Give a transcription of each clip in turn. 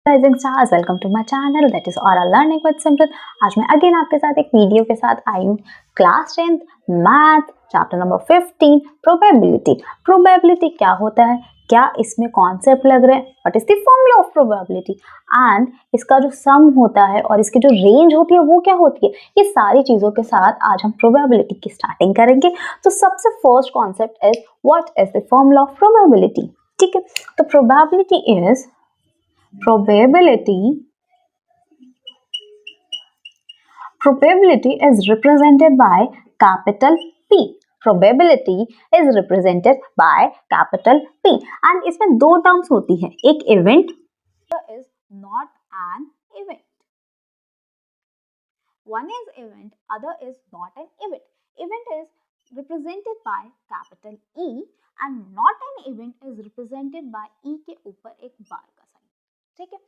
Rising stars, welcome to my channel that is Aura Learning with Simran। आज मैं again आपके साथ एक वीडियो के साथ आई हूँ। Class 10th math chapter number 15 probability. Probability क्या होता है, क्या इसमें कॉन्सेप्ट लग रहे हैं, what is the formula of probability and इसका जो सम होता है और इसकी जो रेंज होती है वो क्या होती है, ये सारी चीजों के साथ आज हम प्रोबेबिलिटी की स्टार्टिंग करेंगे। तो सबसे first concept is what is the formula of probability. ठीक है, तो probability is Probability is represented by capital P. Probability is represented by capital P. And इसमें दो टर्म्स होती हैं, एक event is not an event. One is event, other is not an event. Event is represented by capital E and not an event is represented by E के ऊपर एक बार का sign. ठीक है,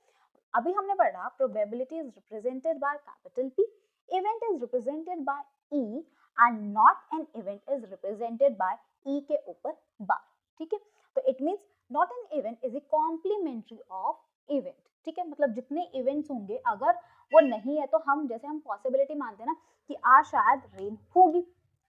अभी हमने पढ़ा probability is represented by capital P, event is represented by E and not an event is represented by E के ऊपर बार। ठीक है, तो it means not an event is a complementary of event. ठीक है, मतलब जितने इवेंट्स होंगे अगर वो नहीं है तो हम जैसे हम पॉसिबिलिटी मानते हैं ना कि आज शायद रेन होगी,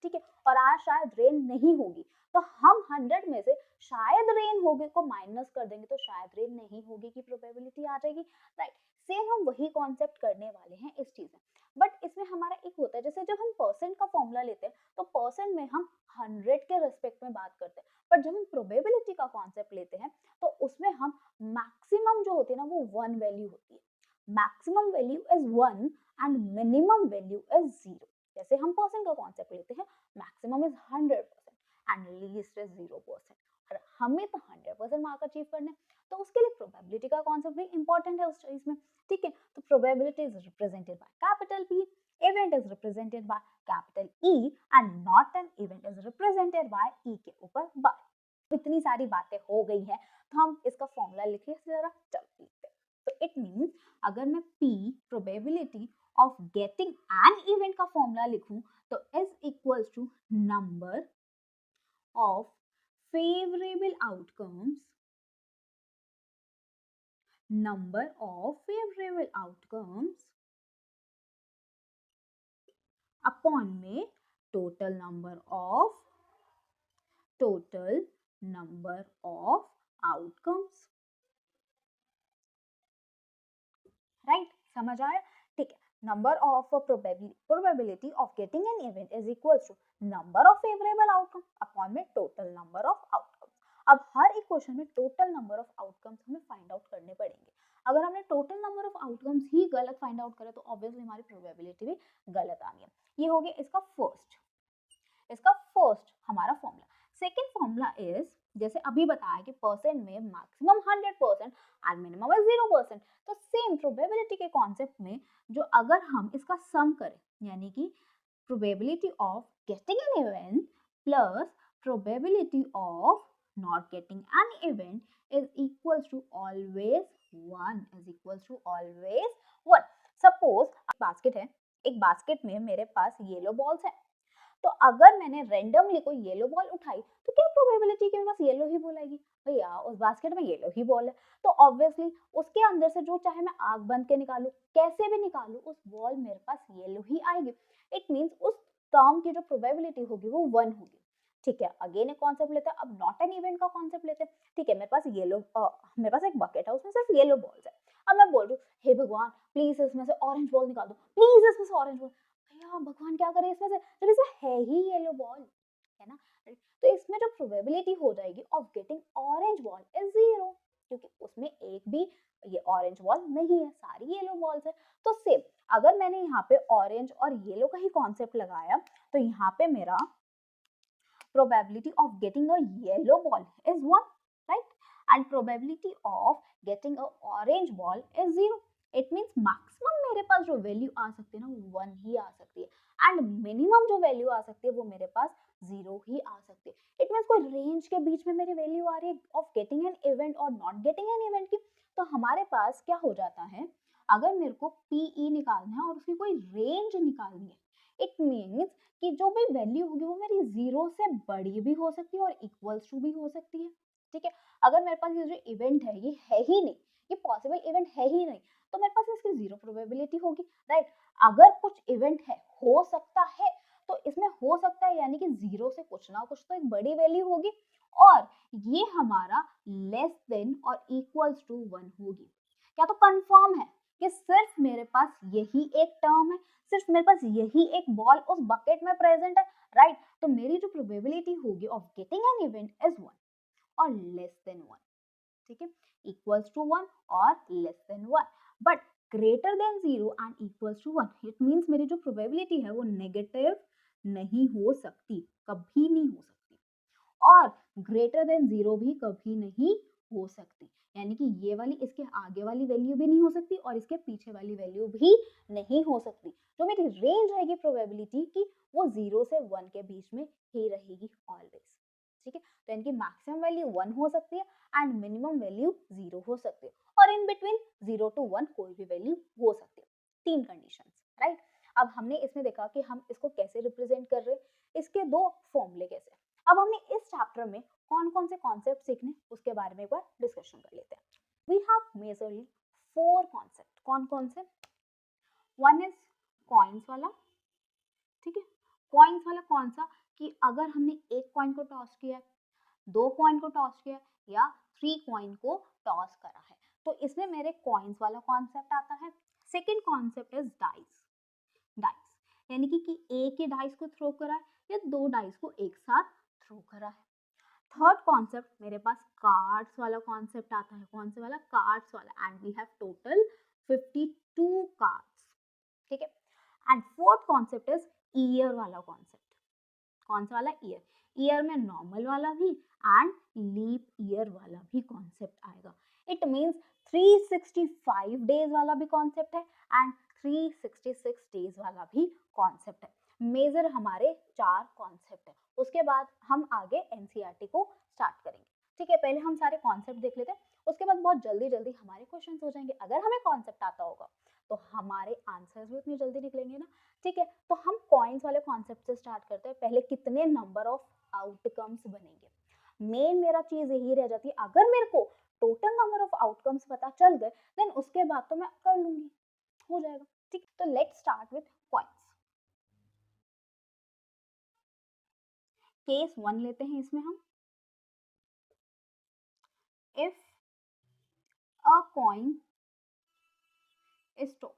ठीक है, और आज शायद रेन नहीं होगी, तो हम 100 में से शायद रेन होगी को माइनस कर देंगे तो शायद रेन नहीं होगी की प्रोबेबिलिटी आ जाएगी। राइट, सेम हम वही कॉन्सेप्ट करने वाले हैं इस चीज में, बट इसमें हमारा एक होता है जैसे जब हम परसेंट का फॉर्मूला लेते हैं तो परसेंट में हम 100 के रेस्पेक्ट में बात करते हैं, पर जब हम प्रोबेबिलिटी का कॉन्सेप्ट लेते हैं तो उसमें हम मैक्सिमम जो होती है ना वो 1 वैल्यू होती है। Maximum value is 1 and minimum value is 0। जैसे हम परसेंट का कॉन्सेप्ट लेते हैं, maximum is 100% and least is 0%, और हमें तो 100% मार्क अचीव करने, तो उसके लिए प्रोबेबिलिटी का कॉन्सेप्ट भी इंपॉर्टेंट है उस चीज में। ठीक है, तो probability is represented by capital P, event is represented by capital E and not an event is represented by E के ऊपर बार। इतनी सारी बातें हो गई हैं तो हम इसका फॉर्मूला लिखिए जरा, चलो लिखते हैं। तो इट मींस अगर मैं P probability of getting an event का फॉर्मूला लिखूं तो is equals to number of favorable outcomes, number of favorable outcomes upon में total number of outcomes। Right, समझ आया? ठीक है, number of probability of getting an event is equals to number of favorable outcome upon में total number of outcomes। अब हर एक question में total number of outcomes हमें फाइंड आउट करने पड़ेंगे। अगर हमने टोटल नंबर ऑफ आउटकम्स ही गलत फाइंड आउट करे तो ऑब्वियसली हमारी प्रोबेबिलिटी भी गलत आनी है। ये हो गया इसका फर्स्ट हमारा फॉर्मूला। सेकेंड फॉर्मूला इज जैसे अभी बताया कि परसेंट में मैक्सिमम 100% एंड मिनिमम इज 0%, तो सेम प्रोबेबिलिटी के कॉन्सेप्ट में जो अगर हम इसका सम करें यानी कि probability of getting an event plus probability of not getting an event is equals to always 1, is equals to always 1। Suppose basket है, एक बास्केट में मेरे पास येलो बॉल्स है, तो अगर मैंने रैंडमली कोई येलो बॉल उठाई तो क्या प्रोबेबिलिटी कि मेरे पास येलो ही बॉल आएगी? भैया उस बास्केट में येलो ही बॉल है, तो ऑब्वियसली उसके अंदर से जो चाहे मैं आग बंद के निकालूं, कैसे भी निकालूं, उस बॉल मेरे पास येलो ही आएगी। इट मींस उस टर्म की जो प्रोबेबिलिटी होगी वो 1 होगी। ठीक है, अगेन एक कॉन्सेप्ट लेते हैं, अब नॉट एन इवेंट का कॉन्सेप्ट लेते हैं। ठीक है, मेरे पास एक बकेट है, उसमें सिर्फ येलो बॉल्स है। अब मैं बोल रही हूँ हे भगवान प्लीज इसमें से ऑरेंज बॉल निकाल दो, प्लीज इसमें से ऑरेंज बॉल। भैया भगवान क्या करे इसमें से, जब इसमें है ही येलो बॉल, है ना? तो इसमें जो प्रोबेबिलिटी हो जाएगी of getting orange ball is 0, क्योंकि उसमें एक भी ये ऑरेंज बॉल नहीं है, सारी येलो बॉल्स है। तो सेम अगर मैंने यहाँ पे ऑरेंज और येलो का ही कॉन्सेप्ट लगाया तो यहाँ पे मेरा probability of getting a yellow ball is 1, right? And probability of getting a orange ball is 0. It means maximum मेरे पास जो वैल्यू आ सकती है ना वो 1 ही आ सकती है, एंड मिनिमम जो वैल्यू आ सकती है वो मेरे पास 0 ही आ सकती है। इट मींस कोई रेंज के बीच में मेरी वैल्यू आ रही है ऑफ गेटिंग एन इवेंट और नॉट गेटिंग एन इवेंट की, तो हमारे पास क्या हो जाता है, अगर मेरे को पीई निकालना है और उसकी कोई रेंज निकालनी है, इट मीन्स कि जो भी वैल्यू होगी वो मेरी 0 से बड़ी भी हो सकती है और इक्वल्स टू भी हो सकती है। ठीक है, अगर मेरे पास ये जो इवेंट है ये है ही नहीं, ये पॉसिबल इवेंट है ही नहीं, तो मेरे पास इसकी जीरो प्रोबेबिलिटी होगी, राइट। अगर कुछ इवेंट है, हो सकता है, तो इसमें हो सकता है यानी कि जीरो से कुछ ना कुछ तो एक बड़ी वैल्यू होगी, और ये हमारा लेस देन और इक्वल्स टू 1 होगी। क्या तो कंफर्म है कि सिर्फ मेरे पास यही एक टर्म है, सिर्फ मेरे पास यही एक बॉल उस बकेट में प्रेजेंट है, राइट। तो मेरी जो प्रोबेबिलिटी होगी of getting an event is 1 और लेस देन 1, ठीक है, इक्वल्स टू 1 और less than 1, but greater than 0 and equals to 1, it means मेरी जो प्रोबेबिलिटी है वो नेगेटिव नहीं हो सकती, कभी नहीं हो सकती, और ग्रेटर देन 0 भी कभी नहीं हो सकती, यानी कि ये वाली इसके आगे वाली वैल्यू भी नहीं हो सकती और इसके पीछे वाली वैल्यू भी नहीं हो सकती। जो मेरी रेंज रहेगी प्रोबेबिलिटी की वो 0 से 1 के बीच में ही रहेगी ऑलवेज, ठीक है। तो यानी कि मैक्सिमम वैल्यू 1 हो सकती है एंड मिनिमम वैल्यू 0 हो सकती है, और इन बिटवीन 0 टू 1 कोई भी वैल्यू हो सकती है। 3 कंडीशंस, राइट। अब हमने इसमें देखा कि हम इसको कैसे रिप्रेजेंट कर रहे हैं, इसके 2 फॉर्मूले कैसे। अब हमने इस चैप्टर में कौन कौन से कॉन्सेप्ट सीखने उसके बारे में एक बार डिस्कशन कर लेते हैं। We have majorly 4 concept. कौन कौन से? वन इज कॉइन्स वाला, ठीक है। कॉइन्स वाला कौन सा? कि अगर हमने एक कॉइन को टॉस किया, 2 कॉइन को टॉस किया या 3 कॉइन को टॉस करा है, तो इसमें मेरे कॉइन्स वाला कॉन्सेप्ट आता है। Second concept is dice. Dice यानी कि एक ही डाइस को थ्रो करा है या 2 डाइस को एक साथ थ्रो करा है। थर्ड कॉन्सेप्ट मेरे पास कार्ड्स वाला कॉन्सेप्ट आता है। कौन से वाला? कार्ड्स वाला, and we have total 52 cards, ठीक है। And fourth concept is year वाला कॉन्सेप्ट। कौन सा वाला? ईयर। ईयर में नॉर्मल वाला भी एंड लीप ईयर वाला भी कॉन्सेप्ट आएगा। इट मींस 365 डेज वाला भी कॉन्सेप्ट है एंड 366 डेज वाला भी कॉन्सेप्ट है। मेजर हमारे 4 कॉन्सेप्ट है। उसके बाद हम आगे एनसीईआरटी को स्टार्ट करेंगे, ठीक है। पहले हम सारे कॉन्सेप्ट देख लेते हैं, उसके बाद बहुत जल्दी जल्दी हमारे क्वेश्चन हो जाएंगे। अगर हमें कॉन्सेप्ट आता होगा तो हमारे आंसर्स भी उतनी जल्दी निकलेंगे ना, ठीक है। तो हम कॉइन्स वाले कॉन्सेप्ट से स्टार्ट करते हैं। पहले कितने नंबर ऑफ आउटकम्स बनेंगे, मेन मेरा चीज यही रह जाती है। अगर मेरे को टोटल नंबर ऑफ आउटकम्स पता चल गए देन उसके बाद तो मैं कर लूंगी, हो जाएगा, ठीक। तो let's start with coins. Case 1 लेते हैं इसमें हम। If a coin is tossed,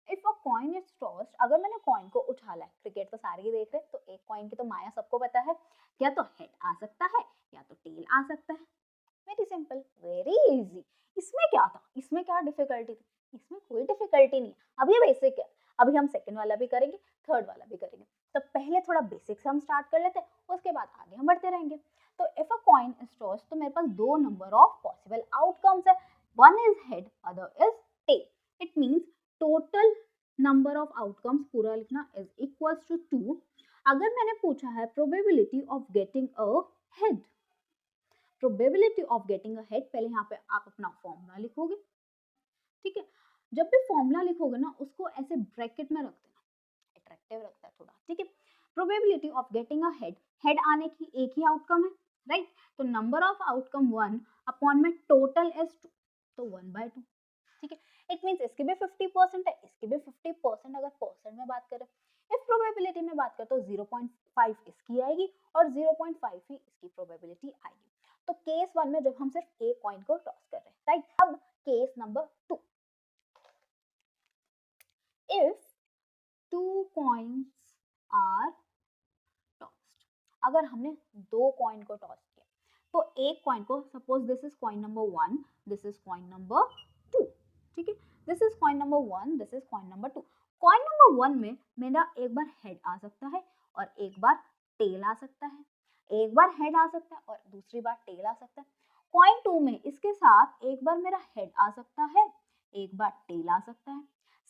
if a coin is tossed, अगर मैंने कॉइन को उछाला है, क्रिकेट तो सारे ही देख रहे हैं, तो एक कॉइन की तो माया सबको पता है, या तो हेड आ सकता है या तो टेल आ सकता है। Very simple, very easy. इसमें क्या था? इसमें क्या डिफिकल्टी थी? इसमें कोई डिफिकल्टी नहीं है। अभी ये बेसिक है, अभी हम सेकंड वाला भी करेंगे, थर्ड वाला भी करेंगे। तो पहले थोड़ा बेसिक से हम स्टार्ट कर लेते हैं, उसके बाद आगे हम बढ़ते रहेंगे। तो if a coin is tossed, तो मेरे पास 2 नंबर ऑफ पॉसिबल आउटकम्स है। One is head, other is tail. It means total number of outcomes पूरा लिखना इज इक्वल्स टू 2। अगर मैंने पूछा है probability of getting a head, probability of getting a head, पहले यहाँ पे आप अपना फॉर्मूला लिखोगे, ठीक है। जब भी फॉर्मूला लिखोगे ना उसको ऐसे ब्रैकेट में रख देना, अट्रैक्टिव रखता है थोड़ा, ठीक है। Probability of getting a head, head आने की एक ही आउटकम है, राइट। तो नंबर ऑफ आउटकम 1 अपॉन में टोटल इज 2, तो 1/2, ठीक है। इट मींस इसकी भी 50% है, इसकी भी 50%। अगर परसेंट में बात करें, इफ प्रोबेबिलिटी में बात करें तो 0.5 इसकी आएगी और 0.5 ही इसकी प्रोबेबिलिटी आएगी। तो केस 1 में जब हम सिर्फ एक कॉइन को टॉस कर रहे हैं, राइट। अब case number 2, if 2 coins are tossed, अगर हमने 2 कॉइन को टॉस किया, तो एक कॉइन को, suppose this is coin number 1, this is coin number 2, ठीक है। This is coin number 1, this is coin number 2। Coin number 1 में मेरा एक बार हेड आ सकता है और एक बार टेल आ सकता है, एक बार हेड आ सकता है और दूसरी बार टेल आ सकता है। कॉइन 2 में इसके साथ एक बार मेरा हेड आ सकता है, एक बार टेल आ सकता है।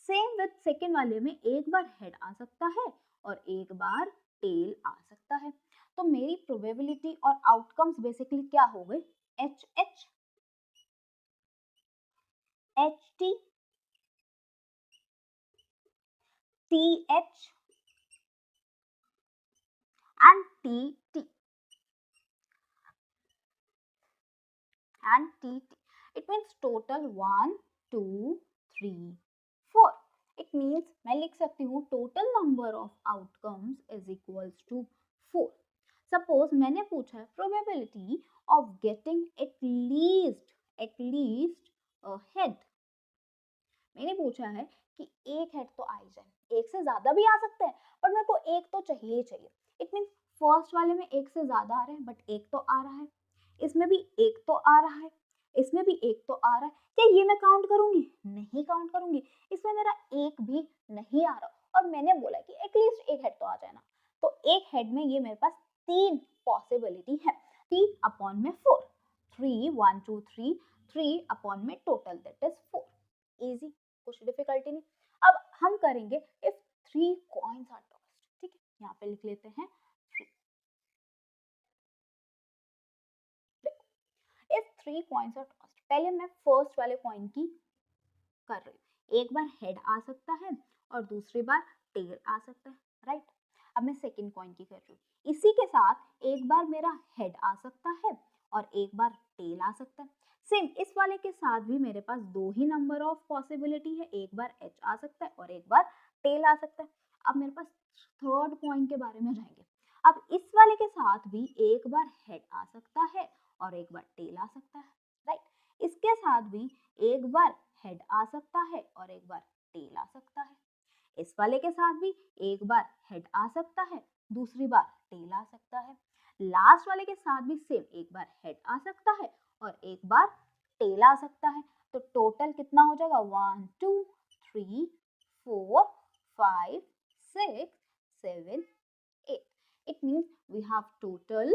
सेम विद सेकेंड वाले में एक बार हेड आ सकता है और एक बार टेल आ सकता है। तो मेरी प्रोबेबिलिटी और आउटकम्स बेसिकली क्या हो गए? H H, H T, T H and T T. and TT. It means total 1, 2, 3, 4. It means मैं लिख सकती हूँ total number of outcomes is equals to 4. Suppose मैंने पूछा है probability of getting at least a head. मैंने पूछा है कि एक हेड तो आ ही जाए, एक से ज्यादा भी आ सकते हैं पर मेरे को एक तो चाहिए ही चाहिए. इट मीन्स फर्स्ट वाले में एक से ज्यादा आ रहे हैं बट एक तो आ रहा है, इसमें भी एक तो आ रहा है, इसमें भी एक तो आ रहा है. क्या ये मैं काउंट करूंगी? नहीं काउंट करूंगी. इसमें मेरा एक भी नहीं आ रहा और मैंने बोला कि एटलीस्ट एक हेड तो आ जाए ना. तो एक हेड में ये मेरे पास 3 पॉसिबिलिटी है. 3 अपॉन में 4, 3 1 2 3, 3 अपॉन में टोटल दैट इज 4. इजी, कुछ डिफिकल्टी नहीं. अब हम करेंगे इफ 3 कॉइन्स आर टॉस्ड. ठीक है, यहाँ पे लिख लेते हैं 3. इफ 3 कॉइन्स आर टॉस्ड, पहले मैं फर्स्ट वाले कॉइन की कर रही हूँ. एक बार हेड आ सकता है और दूसरी बार टेल आ सकता है, राइट. अब मैं सेकंड कॉइन की कर रही हूँ. इसी के साथ एक बार मेरा हेड आ सकता है और एक बार टेल आ सकता है. सेम इस वाले के साथ भी मेरे पास दो ही नंबर ऑफ पॉसिबिलिटी है, एक बार एच आ सकता है और एक बार टेल आ सकता है. अब मेरे पास थर्ड कॉइन के बारे में जाएंगे. अब इस वाले के साथ भी एक बार हेड आ सकता है और एक बार टेल आ सकता है, राइट. इसके साथ भी एक बार हेड आ सकता है और एक बार टेल आ सकता है. इस वाले के साथ भी एक बार हेड आ सकता है, दूसरी बार टेल आ सकता है. लास्ट वाले के साथ भी सेम, एक बार हेड आ सकता है और एक बार टेल आ सकता है. तो टोटल कितना हो जाएगा? 1 2 3 4 5 6 7 8. It means we have total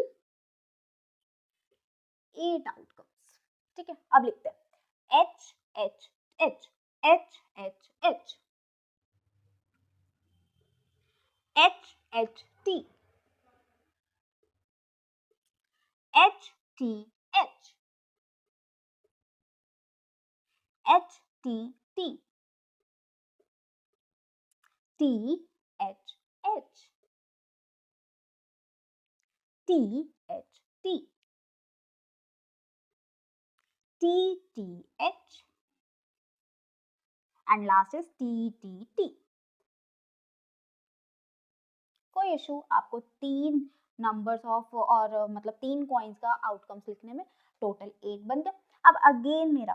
8 outcomes. ठीक है, अब लिखते हैं H H H H H H H H T H T H H T T T H H T H T T T H and last is T T T. कोई issue? आपको 3 numbers of और मतलब 3 coins का outcomes लिखने में total 8 बन गया. अब अगेन मेरा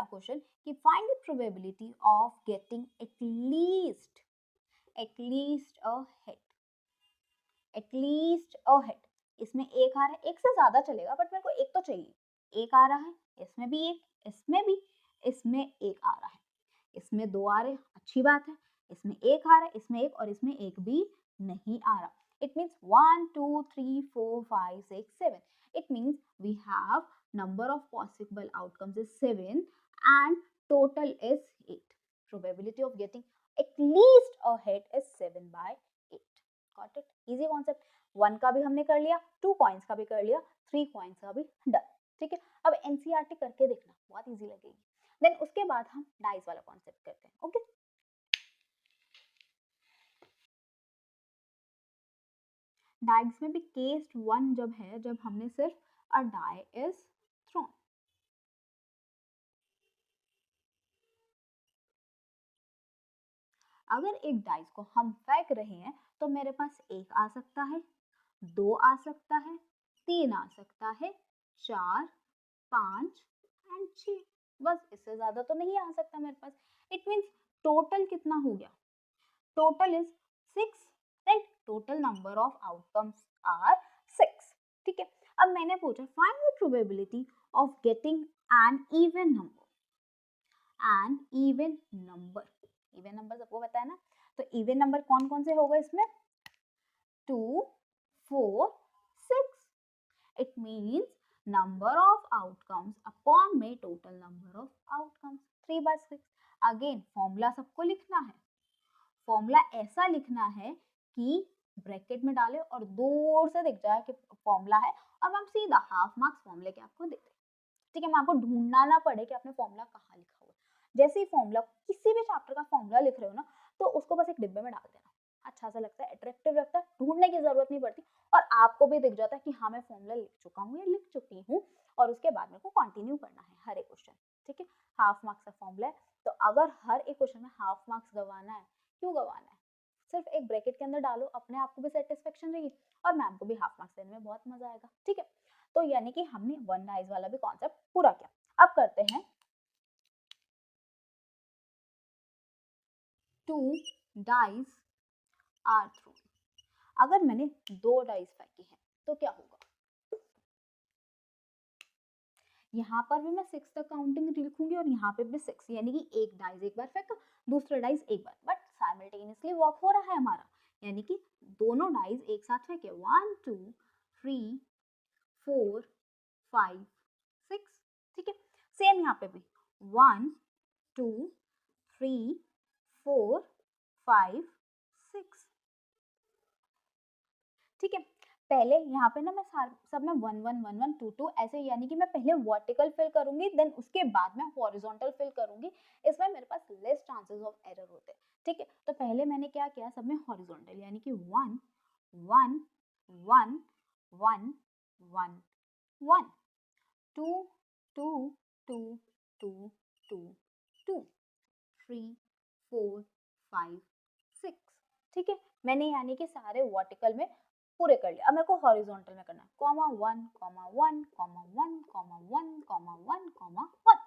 क्वेश्चन, कि find the probability of getting at least a head. इसमें एक आ रहा है, एक से ज्यादा चलेगा बट मेरे को एक तो चाहिए. एक आ रहा है, इसमें भी एक, इसमें भी, इसमें एक आ रहा है, इसमें दो आ रहे हैं, अच्छी बात है. इसमें एक आ रहा है, इसमें एक और इसमें एक भी नहीं आ रहा. It means 1 2 3 4 5 6 7. It means we have number of possible outcomes is 7 and total is 8. Probability of getting at least a head is 7 by 8. Got it? Easy concept. 1 का भी हमने कर लिया, 2 coins का भी कर लिया, 3 coins का भी डन. ठीक है, अब NCERT करके देखना, बहुत इजी लगेगी. देन उसके बाद हम डाइस वाला कॉन्सेप्ट करते हैं. ओके, डाइस में भी केस 1 जब है, जब हमने सिर्फ अ डाई इज थ्रोन. अगर एक डाइस को हम फेंक रहे हैं तो मेरे पास एक आ सकता है, 2 आ सकता है, 3 आ सकता है, 4 5 एंड 6. बस, इससे ज्यादा तो नहीं आ सकता मेरे पास. इट मीन्स टोटल कितना हो गया? Total is 6, right. Total number of outcomes are 6. ठीक है, अब मैंने पूछा find the probability of getting an even number. Even number सबको पता है ना. तो इवन नंबर कौन कौन से होगा इसमें? 2 4 6. It means number of outcomes upon में total number of outcomes 3/6. Again formula सबको लिखना है. फॉर्मूला ऐसा लिखना है कि ब्रैकेट में डाले और दूर से दिख जाए कि फॉर्मूला है. अब हम सीधा हाफ मार्क्स फॉर्मूले के आपको देते हैं. ठीक है, मैं आपको ढूंढना ना पड़े कि आपने फॉर्मूला कहाँ लिखा हुआ है. जैसे ही फॉर्मूला, किसी भी चैप्टर का फॉर्मूला लिख रहे हो ना, तो उसको बस एक डिब्बे में डाल देना. अच्छा सा लगता है, अट्रैक्टिव लगता है, ढूंढने की जरूरत नहीं पड़ती और आपको भी दिख जाता है कि हाँ मैं फॉर्मूला लिख चुका हूँ या लिख चुकी हूँ और उसके बाद मेरे को कंटिन्यू करना है हर एक क्वेश्चन। ठीक है, हाफ मार्क्स का फॉर्मूला है, तो अगर हर एक क्वेश्चन में हाफ मार्क्स गंवाना है, क्यों गंवाना है, सिर्फ एक ब्रैकेट के अंदर डालो, अपने आप को भी सेटिस्फेक्शन रहेगी और मैम को भी हाफ मार्क्स देने में बहुत मजा आएगा। ठीक है, तो यानी कि हमने वन डाइज वाला भी कॉन्सेप्ट पूरा किया। अब करते हैं टू डाइज आर थ्रू। अगर मैंने दो डाइस फेंकी है तो क्या होगा, यहाँ पर भी मैं 6 तक काउंटिंग लिखूंगी और यहाँ पे भी 6, यानी कि एक डाइस एक बार फेंका, दूसरा डाइस एक बार, बट साइमल्टेनियसली वर्क हो रहा है हमारा, यानी कि दोनों डाइस एक साथ फेंके, 1 2 3 4 5 6। ठीक है, सेम यहाँ पे भी 1 2 3 4 5 6। ठीक है, पहले यहाँ पे ना मैं सब में 1 1 1 1 2 2 ऐसे, यानी कि मैं पहले वर्टिकल फिल करूंगी, देन उसके बाद मैं हॉरिजॉन्टल फिल करूंगी, इसमें मेरे पास लेस चांसेस ऑफ एरर होते हैं। ठीक है, तो पहले मैंने क्या किया, सब में हॉरिजॉन्टल, यानी कि 1 1 1 1 1 1 2 2 2 2 2 2 3 4 5 6। ठीक है, मैंने यानी कि सारे वर्टिकल में पूरे कर लिया। अब मेरे को हॉरिजॉन्टल में करना है, comma 1 comma 1 comma 1 comma 1 comma 1 comma 1।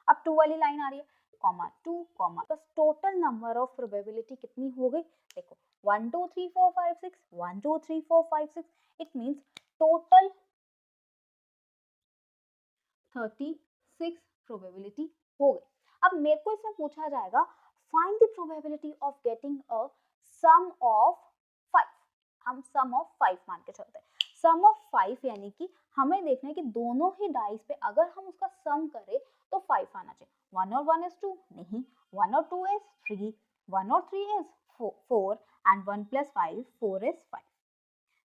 अब 2 वाली लाइन आ रही है, कॉमा 2 कॉमा, तो टोटल नंबर ऑफ प्रोबेबिलिटी कितनी हो गई, देखो 1 2 3 4 5 6 1 2 3 4 5 6, इट मींस टोटल 36 प्रोबेबिलिटी हो गई। अब मेरे को इसमें पूछा जाएगा find the probability of getting a sum of 5। हम सम ऑफ 5 मान के चलते हैं, सम ऑफ 5 यानी कि हमें देखना है कि दोनों ही डाइस पे अगर हम उसका सम करें तो 5 आना चाहिए। 1 और 1 इज 2 नहीं, 1 और 2 इज 3, 1 और 3 इज 4 एंड 1 प्लस 5 4 इज 5।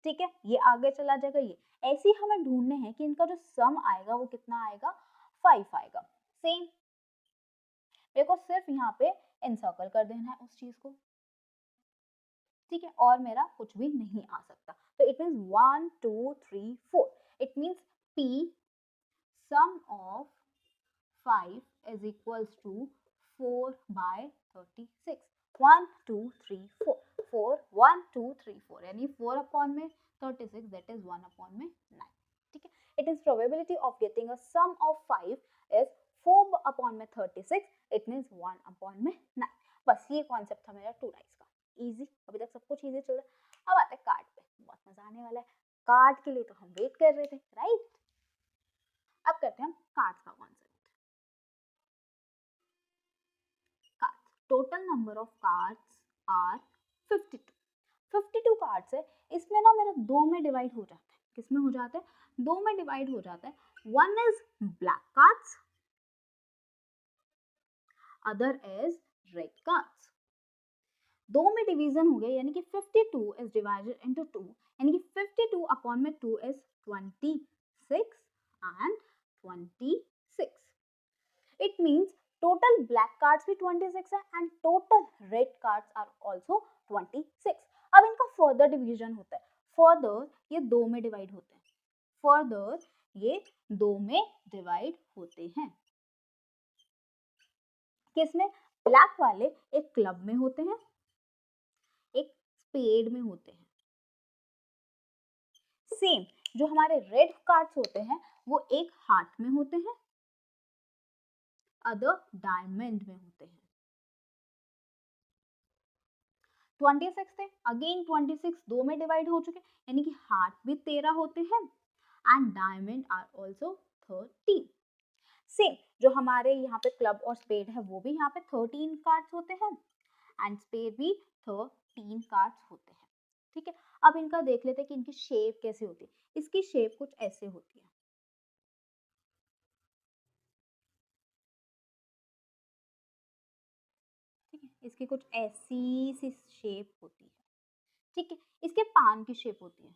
ठीक है, ये आगे चला जाएगा, ये ऐसे ही हमें ढूंढने हैं कि इनका जो सम आएगा वो कितना आएगा, 5 आएगा। सेम मेरे को सिर्फ यहाँ पे एनसर्कल कर देना है उस चीज को। ठीक है, और मेरा कुछ भी नहीं आ सकता, तो it means 1 2 3 4, it means P sum of 5 is equals to 4 by 36। 1 2 3 4 4 1 2 3 4, यानी 4 अपॉन में 36, that is 1 अपॉन में 9। ठीक है, it is probability of getting a sum of 5 is 4 upon में 36, it means 1 अपॉन में 9। बस ये कॉन्सेप्ट था मेरा 2 डाइस का, इजी, अभी तक सब कुछ इजी चल रहा है। अब आते हैं कार्ड पे, बहुत मजा आने वाला है, कार्ड के लिए तो हम वेट कर रहे थे, राइट। अब करते हैं हम कार्ड्स का concept. Total number of cards are 52। 52 cards है, इसमें ना मेरा दो में डिवाइड हो जाता है, किसमें हो जाता है, दो में डिवाइड हो जाता है। One is black cards, other is red cards. दो में डिवीजन हो गया, यानी कि 52 इज डिवाइडेड इनटू 2, यानी कि 52 अपॉन में 2 is 26 and 26। It means total black cards भी 26 है and total red cards are also 26। अब इनका फर्दर डिवीजन होता है, फर्दर ये दो में डिवाइड होते हैं, फर्दर ये दो में डिवाइड होते हैं। किसमें, ब्लैक वाले एक क्लब में होते हैं, एक स्पेड में होते हैं। सेम जो हमारे रेड कार्ड्स होते हैं वो एक हार्ट में होते हैं, अदर डायमंड में होते हैं। 26 थे, अगेन 26 दो में डिवाइड हो चुके, यानी कि हार्ट भी 13 होते हैं and diamond are also 13। Same जो हमारे यहाँ पे क्लब और स्पेड है वो भी यहाँ पे 13 कार्ड्स होते हैं एंड स्पेड भी 13 कार्ड्स होते हैं। ठीक है, अब इनका देख लेते हैं कि इनकी शेप कैसे होती है। इसकी शेप कुछ ऐसे होती है, ठीक है, इसकी कुछ ऐसी सी शेप होती है। ठीक है, इसके पान की शेप होती है,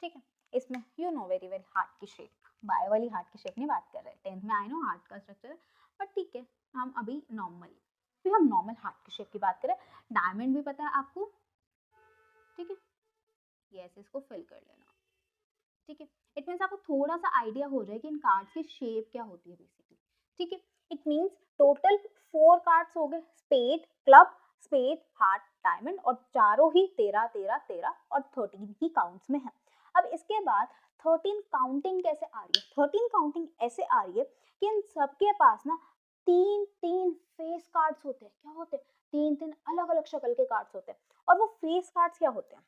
ठीक है। इसमें you know very well heart की शेप, बाय वाली हार्ट की शेप नहीं बात कर रहे, 10th में आई नो हार्ट का स्ट्रक्चर, बट ठीक है हम अभी नॉर्मल, फिर हम नॉर्मल हार्ट की शेप की बात करें। डायमंड भी पता है आपको, ठीक है, यस इसको फिल कर लेना, ठीक है। इट मीन्स आपको थोड़ा सा आइडिया हो जाए कि इन कार्ड्स की शेप क्या होती है बेसिकली, ठीक है। इट मीन्स टोटल 4 कार्ड्स हो गए, spade, club, spade, heart, diamond, और चारों ही 13 13 13 और 13 ही काउंट्स में है। अब इसके बाद 13 काउंटिंग कैसे आ रही है, 13 काउंटिंग ऐसे आ रही है कि इन सबके पास ना 3 फेस कार्ड्स होते हैं। क्या होते हैं? 3 अलग अलग शक्ल के कार्ड्स होते हैं। और वो फेस कार्ड्स क्या होते हैं?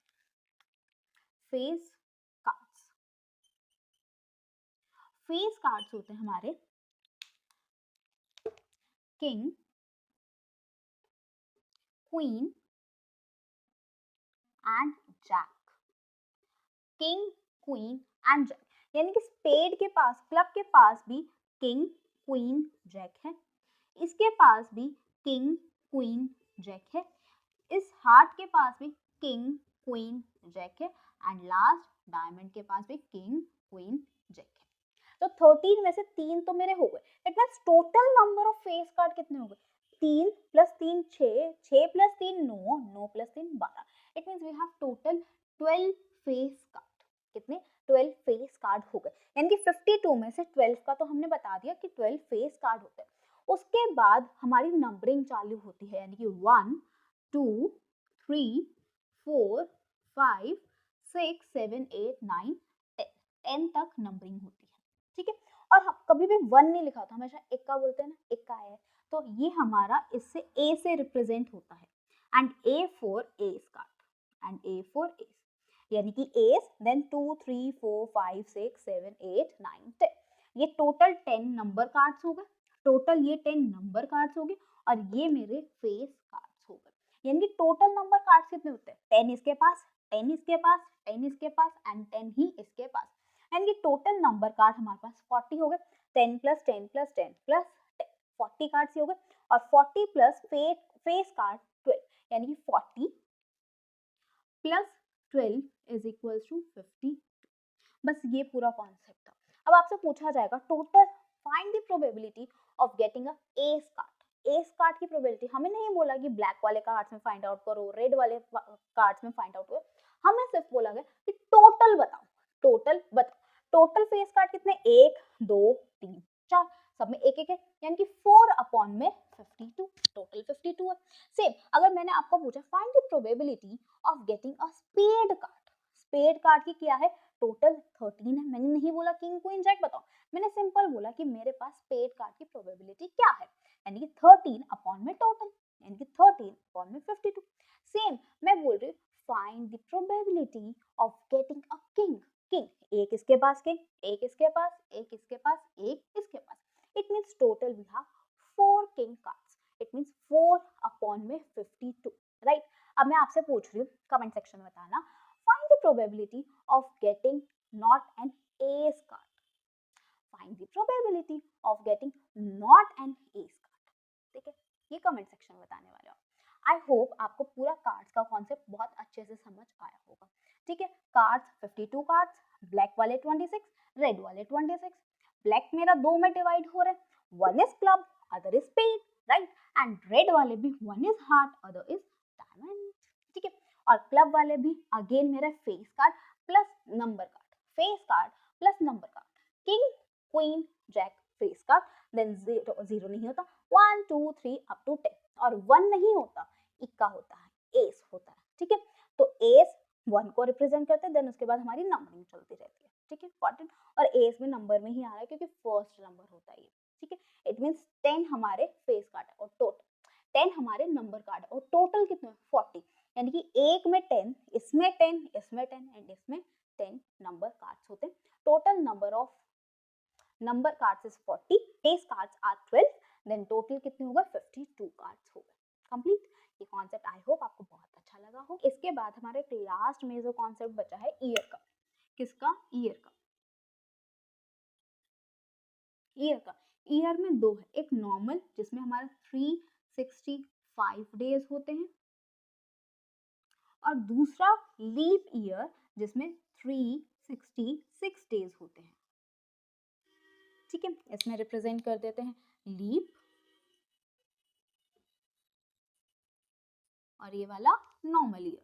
फेस कार्ड्स, फेस कार्ड्स होते हैं हमारे king, queen and jack. King, queen and jack, यानी कि स्पेड के पास, क्लब के पास भी किंग, क्वीन, जैक है, इसके पास भी किंग, क्वीन, जैक है, इस हार्ट के पास भी किंग, क्वीन, जैक है, एंड लास्ट डायमंड के पास भी किंग, क्वीन, जैक है। तो 13 में से 3 तो मेरे हो गए। It means total number of face card कितने हो गए? 3 + 3 6, 6 + 3 9, 9 + 3 12। It means we have total 12 face card. कितने? 12 फेस कार्ड हो गए। यानी कि 52 में से 12 का तो हमने बता दिया कि 12 फेस कार्ड होते हैं। उसके बाद हमारी नंबरिंग चालू होती है, यानी कि 1 2 3 4 5 6 7 8 9 10, 10 तक नंबरिंग होती है, ठीक है। और हम कभी भी 1 नहीं लिखा था, हमेशा इक्का बोलते हैं ना, इक्का है, तो ये हमारा इससे ए से रिप्रेजेंट होता है, and A for S card, and A for S, यानी कि एस, देन 2 3 4 5 6 7 8 9 10, ये टोटल 10 नंबर कार्ड्स हो गए, टोटल ये 10 नंबर कार्ड्स हो गए, और ये मेरे फेस कार्ड्स हो गए। यानी कि टोटल नंबर कार्ड्स कितने होते हैं? 10 इसके पास, 10 इसके पास, 10 इसके पास, एंड 10 ही इसके पास, यानी कि टोटल नंबर कार्ड हमारे पास 40 हो गए। 10 + 10 + 10 + 10, 40 कार्ड्स हो गए, और 40 प्लस फेस कार्ड 12, यानी कि 40 + 12 = 52। बस ये पूरा कॉन्सेप्ट था। अब आपसे पूछा जाएगा total find the probability of getting a S card. S card की प्रोबेबिलिटी हमें नहीं बोला कि ब्लैक वाले कार्ड्स में फाइंड आउट करो, रेड वाले कार्ड्स में फाइंड आउट करो, हमें सिर्फ बोला गया कि टोटल बताओ, टोटल बताओ। टोटल फेस कार्ड कितने? 1 2 3 4, सब में एक एक है, यानी कि 4 में 52, टोटल 52 है। सेम अगर मैंने आपको पूछा find the probability of getting a spade card, spade card की क्या है? टोटल 13 है। मैंने नहीं बोला किंग, क्वीन, जैक बताओ, मैंने सिंपल बोला कि मेरे पास स्पेड कार्ड की प्रोबेबिलिटी क्या है, यानी कि 13 में टोटल, यानी कि 13 में 52। सेम मैं बोल रही हूँ find the probability of getting a king. King, एक इसके पास किंग, एक इसके पास, एक इसके पास, एक इसके पास, it means total we have 4 king cards, it means 4 में 52, राइट। अब मैं आपसे पूछ रही हूँ, कमेंट सेक्शन में बताना, find the probability of getting not an ace card. Find the probability of getting not an ace card. ठीक है, ये कमेंट सेक्शन में बताने वाले हो। आई होप आपको पूरा कार्ड्स का कॉन्सेप्ट बहुत अच्छे से समझ आया होगा, ठीक है। कार्ड्स 52 कार्ड्स, ब्लैक वाले 26, रेड वाले 26। ब्लैक मेरा 2 में डिवाइड हो रहे हैं, one is club, other is spade, right, and red वाले भी one is heart, other is diamond, ठीक है। और क्लब वाले भी अगेन मेरा face card plus number card, face card plus number card, king, queen, jack, face card, then zero, zero नहीं होता, 1 2 3 अप टू 10, और 1 नहीं होता, इक्का होता है, एस होता है, ठीक है। तो एस 1 को रिप्रेजेंट करते हैं, देन उसके बाद हमारी नंबरिंग चलती रहती है, ठीक है, इंपॉर्टेंट। और एस में नंबर में ही आ रहा है क्योंकि फर्स्ट नंबर होता है ये, ठीक है। इट मींस 10 हमारे फेस कार्ड है और टोटल 10 हमारे नंबर कार्ड है, और टोटल कितने? 40, यानी कि एक में 10, इसमें 10, इसमें 10, एंड इसमें 10 नंबर कार्ड्स होते हैं। Total number of number cards is 40, face cards are 12, then total कितने होगा? 52 कार्ड्स हो गए। कंप्लीट। ये कॉन्सेप्ट आई होप आपको बहुत अच्छा लगा हो। इसके बाद हमारे एक लास्ट में जो कॉन्सेप्ट बचा है ईयर का। किसका? ईयर का। ईयर का, ईयर में दो है, एक नॉर्मल जिसमें हमारा 365 डेज होते हैं, और दूसरा लीप ईयर जिसमें 366 डेज होते हैं। ठीक है, इसमें रिप्रेजेंट कर देते हैं लीप और ये वाला नॉर्मल ईयर।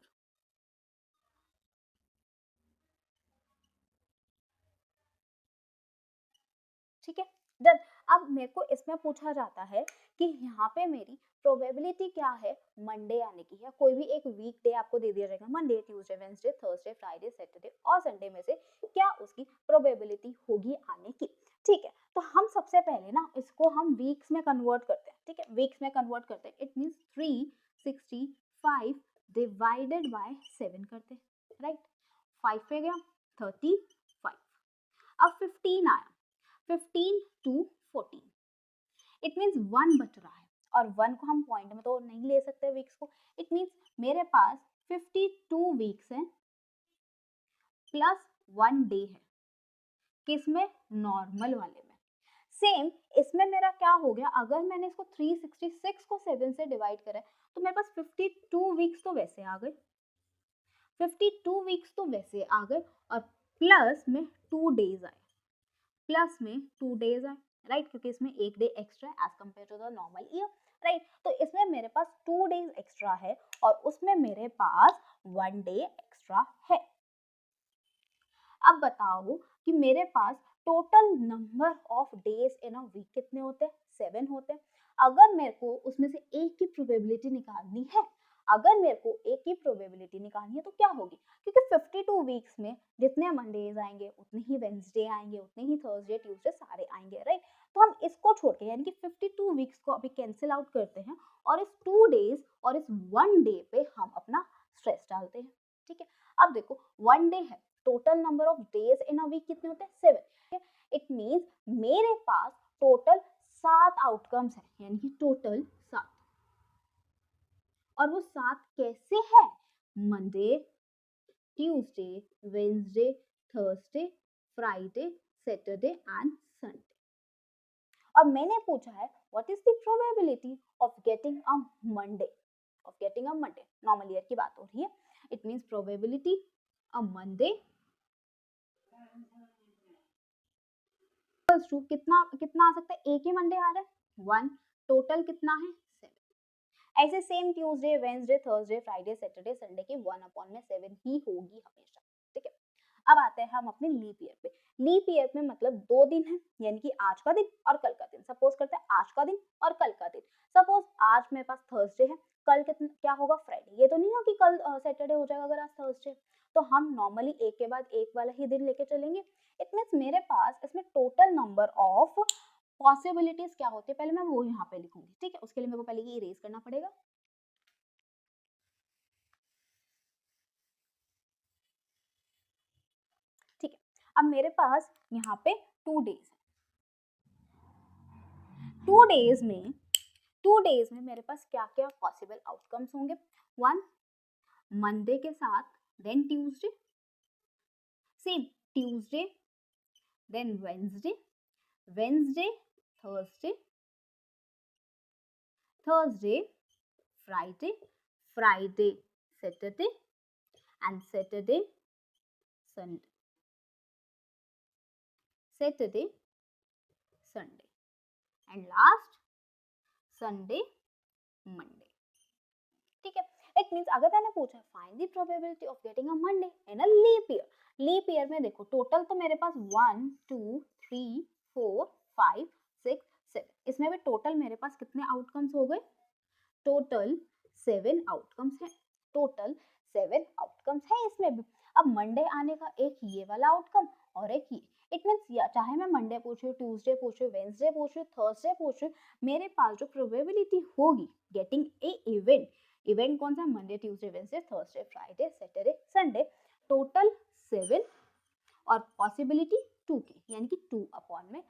ठीक है, डन। अब मेरे को इसमें पूछा जाता है कि यहाँ पे मेरी प्रोबेबिलिटी क्या है मंडे आने की, या कोई भी एक वीक डे आपको दे दिया जाएगा, Monday, Tuesday, Wednesday, Thursday, Friday, Saturday और संडे में से क्या उसकी प्रोबेबिलिटी होगी आने की। ठीक है, तो हम सबसे पहले ना इसको हम वीक्स में कन्वर्ट करते हैं। ठीक है, वीक्स में कन्वर्ट करते हैं, इट मीन्स 365 डिवाइडेड बाय 7 करते हैं, राइट। 5 पे गया 35, अब 15 आया, 15 to 14, इट मीन्स 1 बच रहा है, और 1 को हम पॉइंट में तो नहीं ले सकते वीक्स को, इट मीन्स मेरे पास 52 वीक्स हैं प्लस 1 डे है, किसमें, नॉर्मल वाले में। सेम इसमें मेरा क्या हो गया, अगर मैंने इसको 366 को 7 से डिवाइड करा है तो मेरे पास 52 वीक्स तो वैसे आ गए, 52 वीक्स तो वैसे आ गए, और प्लस में 2 डेज आए, प्लस में 2 डेज आए, राइट, क्योंकि इसमें एक डे एक्स्ट्रा है as compare to the normal year, right. तो इसमें मेरे पास 2 डेज एक्स्ट्रा है और उसमें मेरे पास 1 डे एक्स्ट्रा है। अब बताओ कि मेरे पास total number of days in a week कितने होते हैं, 7 होते हैं। अगर मेरे को उसमें से एक की प्रोबेबिलिटी निकालनी है, अगर मेरे को एक की प्रोबेबिलिटी निकालनी है तो क्या होगी, क्योंकि 52 वीक्स में जितने मंडेज आएंगे उतने ही वेंसडे आएंगे, उतने ही थर्सडे, ट्यूसडे सारे आएंगे, राइट। तो हम इसको छोड़ के यानी कि 52 वीक्स को अभी कैंसिल आउट करते हैं और इस 2 डेज और इस 1 डे पे हम अपना स्ट्रेस डालते हैं। ठीक है, अब देखो 1 डे है, total number of days in a week कितने होते हैं, 7। इट मींस मेरे पास टोटल 7 आउटकम्स हैं, यानी कि टोटल 7, और वो 7 कैसे है, Monday, Tuesday, Wednesday, Thursday, Friday, Saturday and Sunday. और मैंने पूछा है what is the probability of getting a Monday, normal year की बात हो रही है, it means probability a Monday to कितना कितना आ सकता है, एक ही मंडे आ रहा है 1, टोटल कितना है 7। ऐसे same Tuesday, Wednesday, Thursday, Friday, Saturday, Sunday की 1/7 ही होगी हमेशा। ठीक है, अब आते हैं हम अपने लीप ईयर पे। लीप ईयर में मतलब 2 दिन है, यानी कि आज का दिन और कल का दिन। सपोज करते हैं आज का दिन और कल का दिन, सपोज आज मेरे पास थर्सडे है, कल कितना क्या होगा, फ्राइडे। ये तो नहीं हो कि कल सैटरडे हो जाएगा अगर आज थर्सडे, तो हम नॉर्मली एक के बाद एक वाला ही दिन लेके चलेंगे। इट मीन्स मेरे पास इसमें टोटल नंबर ऑफ पॉसिबिलिटीज क्या होती है, पहले मैं वो यहाँ पे लिखूंगी। ठीक है, उसके लिए मेरे को पहले ये इरेज करना पड़ेगा। ठीक है, अब मेरे पास यहाँ पे 2 डेज है, 2 डेज में 2 डेज में मेरे पास क्या क्या पॉसिबल आउटकम्स होंगे, 1 मंडे के साथ, then Tuesday, same Tuesday, then Wednesday, Wednesday Thursday, Thursday Friday, Friday Saturday and Saturday Sunday, Saturday Sunday and last Sunday Monday. ठीक है, इट मींस अगर मैंने पूछा find the probability of getting a Monday in a leap year, leap year में देखो total तो मेरे पास 1 2 3 4 5 6 7, इसमें भी टोटल मेरे पास कितने आउटकम्स हो गए, टोटल 7 आउटकम्स है, टोटल 7 आउटकम्स है इसमें भी। अब मंडे आने का एक ये वाला आउटकम और एक ये, इट मीन्स चाहे मैं मंडे पूछूं, ट्यूसडे पूछूं, वेडनेसडे पूछूं, थर्सडे पूछूं, मेरे पास जो प्रोबेबिलिटी होगी गेटिंग ए इवेंट, इवेंट कौन सा, Monday, Tuesday, Wednesday, Thursday, Friday, Saturday, Sunday, total 7 और पॉसिबिलिटी 2 की, यानी कि 2/7।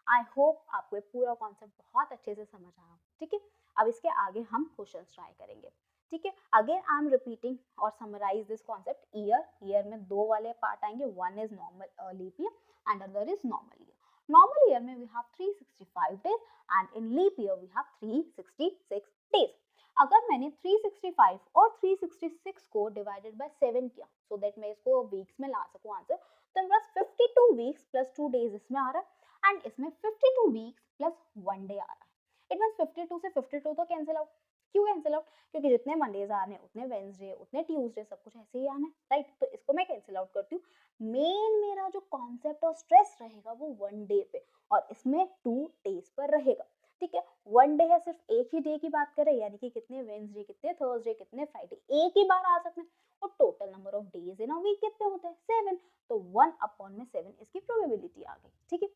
आई होप आपको ये पूरा कॉन्सेप्ट बहुत अच्छे से समझ आया। ठीक है, अब इसके आगे हम क्वेश्चंस ट्राई करेंगे। ठीक है, अगेन आई एम रिपीटिंग और समराइज दिस कॉन्सेप्ट। ईयर में 2 वाले पार्ट आएंगे, one is normal leap year and other is normal year. Normal year में we have 365 days and in leap year we have 366 days. अगर मैंने 365 और 366 को divided by 7 किया सो दैट मैं इसको वीक्स में ला सकूं आंसर, तो मेरे पास 52 वीक्स प्लस 2 डेज इसमें आ रहा है एंड इसमें 52 वीक्स प्लस 1 डे आ रहा है। इट मींस 52 से 52 तो कैंसिल आउट। क्यों कैंसिल आउट? क्योंकि जितने मंडेज आ रहे हैं उतने वेंसडे उतने ट्यूसडे सब कुछ ऐसे ही आना है, राइट। तो इसको मैं कैंसिल आउट करती हूँ। मेन मेरा जो कॉन्सेप्ट और स्ट्रेस रहेगा वो 1 डे पे और इसमें 2 डेज पर रहेगा, ठीक है। 1 डे है, सिर्फ एक ही डे की बात करें, यानी कि कितने वेंसडे कितने थर्सडे कितने फ्राइडे एक ही बार आ सकते हैं। और total number of days in a week कितने होते हैं? 7। तो 1/7 इसकी प्रोबेबिलिटी आ गई, ठीक है।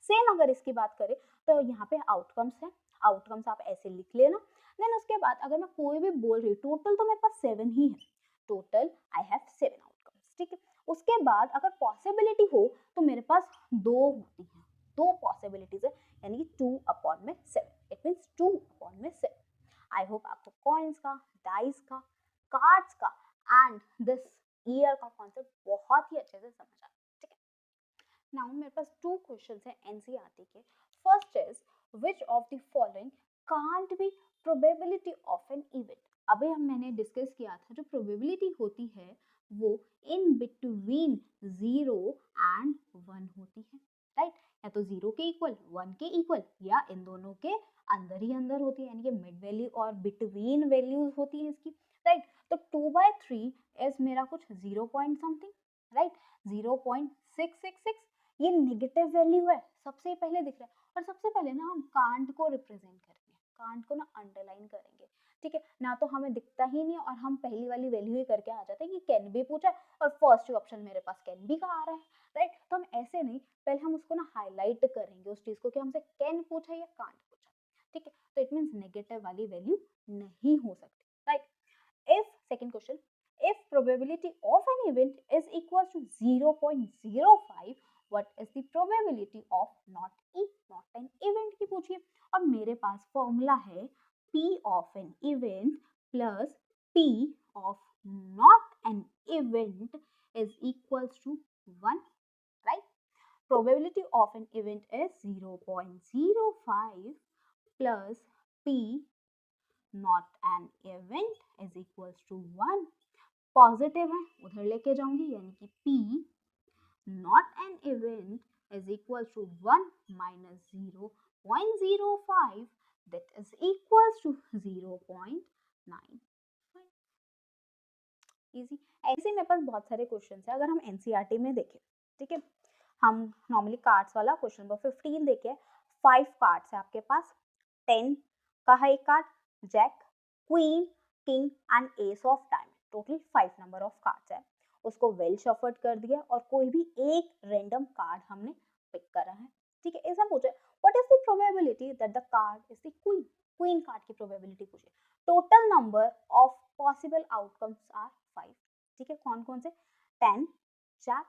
सेम अगर इसकी बात करें तो यहाँ पे आउटकम्स है, आउटकम्स आप ऐसे लिख लेना। देन उसके बाद अगर मैं कोई भी बोल रही हूँ, टोटल तो मेरे पास 7 ही है, टोटल आई हैव 7 आउटकम्स, ठीक है। उसके बाद अगर पॉसिबिलिटी हो तो मेरे पास 2 होती हैं, 2 पॉसिबिलिटीज है, यानी कि 2/7, इट मींस 2/7। आई होप आपको कॉइन्स का, डाइस का, कार्ड्स का एंड दिस ईयर का कॉन्सेप्ट बहुत ही अच्छे से समझ आया, ठीक है। नाउ मेरे पास 2 क्वेश्चंस है एनसीईआरटी के। First is which of the following can't be probability of an event. अभी मैंने डिस्कस किया था जो प्रोबेबिलिटी होती है वो इन बिटवीन 0 एंड 1 होती है, राइट। या तो 0 के इक्वल 1 के इक्वल या इन दोनों के अंदर ही अंदर होती है, यानी कि मिड वैल्यू और बिटवीन वैल्यूज होती है इसकी, राइट। तो 2/3 इज मेरा कुछ 0 पॉइंट समथिंग, राइट, 0.666। ये नेगेटिव वैल्यू है, सबसे पहले दिख रहा है। और सबसे पहले ना हम कांट को रिप्रेजेंट करेंगे, कांट को ना अंडरलाइन करेंगे, ठीक है ना। तो हमें दिखता ही नहीं और हम पहली वाली वैल्यू ही करके आ जाते हैं कि कैन बी पूछा है और फर्स्ट ऑप्शन मेरे पास कैन बी का आ रहा है, राइट। तो हम ऐसे नहीं, पहले हम उसको ना हाईलाइट करेंगे उस चीज को कि हमसे कैन पूछा या कांट पूछा, ठीक है। तो इट मींस नेगेटिव वाली वैल्यू नहीं हो सकती, right. If second question, if probability of an event is equal to 0.05, what is the probability of not an event की पूछिए। और मेरे पास फॉर्मूला है P of an event plus P of not an event is equals to 1, right? Probability of an event is 0.05 plus P not an event is equals to 1। Positive है उधर लेके जाऊंगी, यानी कि P not an event is equals to 1 minus 0.05 that is equals to 0.9। Easy. ऐसे मेरे पास बहुत सारे क्वेश्चन है अगर हम एनसीईआरटी में देखें, ठीक है। हम नॉर्मली कार्ड्स वाला क्वेश्चन नंबर 15 देखे, 5 कार्ड्स है आपके पास, 10 का है एक card, jack, queen, king and ace of diamond, total 5 number of cards है। उसको वेल शफल्ड कर दिया और कोई भी एक रैंडम कार्ड हमने पिक करा है, ठीक है। ऐसा पूछा what is the probability that the card is the queen, queen card की प्रोबेबिलिटी पूछे। Total number of possible outcomes are 5, ठीक है। कौन कौन से? 10, jack,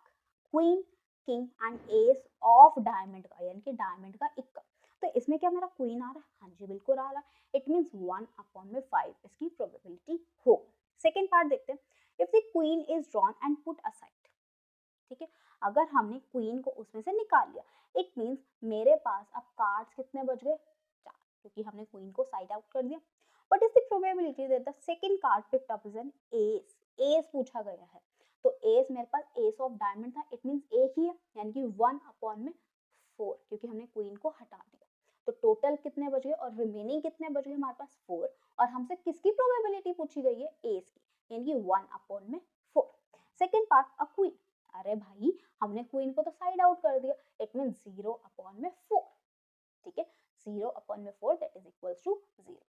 queen, king and ace of diamond का, यानी कि डायमंड का इक्का। तो इसमें क्या मेरा क्वीन आ रहा है? हाँ जी बिल्कुल आ रहा है। इट मींस 1/5 इसकी प्रोबेबिलिटी हो। सेकेंड पार्ट देखते हैं, if the queen is drawn and put aside, ठीक है। अगर हमने क्वीन को उसमें से निकाल लिया, इट मींस मेरे पास अब कार्ड्स कितने बच गए? 4, क्योंकि हमने क्वीन को साइड आउट कर दिया। What is the probability that the second card picked up is an ace? S पूछा गया है, तो एस मेरे पास एस ऑफ डायमंड था, इट मींस एक ही है, यानी कि 1/4, क्योंकि हमने क्वीन को हटा दिया। तो टोटल कितने बच गए और रिमेनिंग कितने बच गए हमारे पास? 4। और हमसे किसकी प्रोबेबिलिटी पूछी गई है? एस की, यानी कि 1/4। Second part, a queen. अरे भाई हमने क्वीन को तो साइड आउट कर दिया, इट मींस 0/4, ठीक है। 0/4 दैट इज इक्वल्स टू 0।